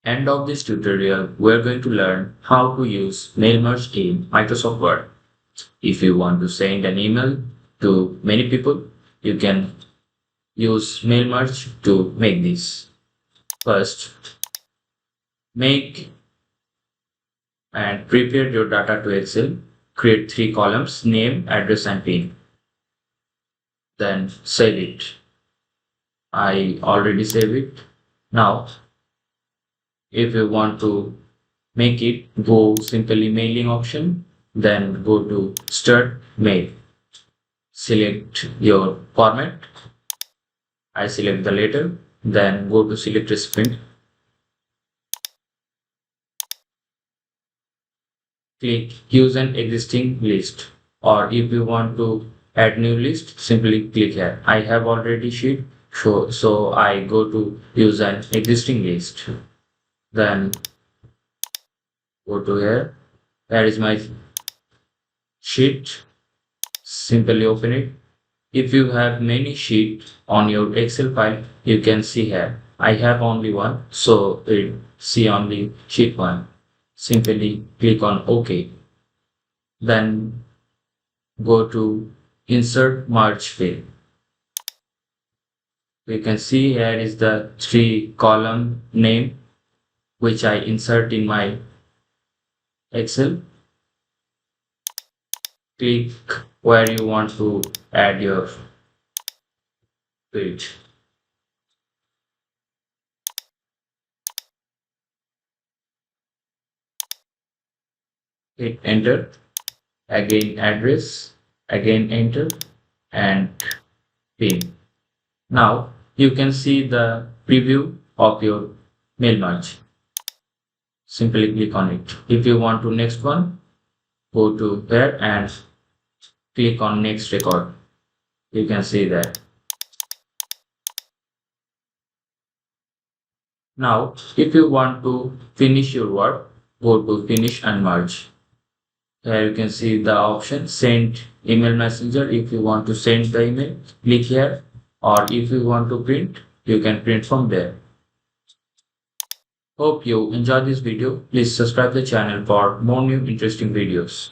End of this tutorial, we are going to learn how to use mail merge in Microsoft Word. If you want to send an email to many people, you can use mail merge to make this. First, make and prepare your data to Excel. Create three columns: name, address, and PIN. Then save it. I already saved it. Now, if you want to make it, go simply mailing option, then go to start mail. Select your format. I select the letter, then go to select recipient. Click use an existing list, or if you want to add new list, simply click here. I have already sheet, so I go to use an existing list. Then go to here. Here is my sheet. Simply open it. If you have many sheets on your Excel file, you can see here. I have only one, so it see only sheet 1. Simply click on OK. Then go to Insert Merge Field. You can see here is the 3-column name which I insert in my Excel. Click where you want to add your field. Hit enter. Again address, again enter, and PIN. Now you can see the preview of your mail merge. Simply click on it. If you want to next one, go to here and click on next record. You can see that. Now if you want to finish your work, go to finish and merge. Here you can see the option send email messenger. If you want to send the email, click here, or if you want to print, you can print from there. Hope you enjoyed this video. Please subscribe the channel for more new interesting videos.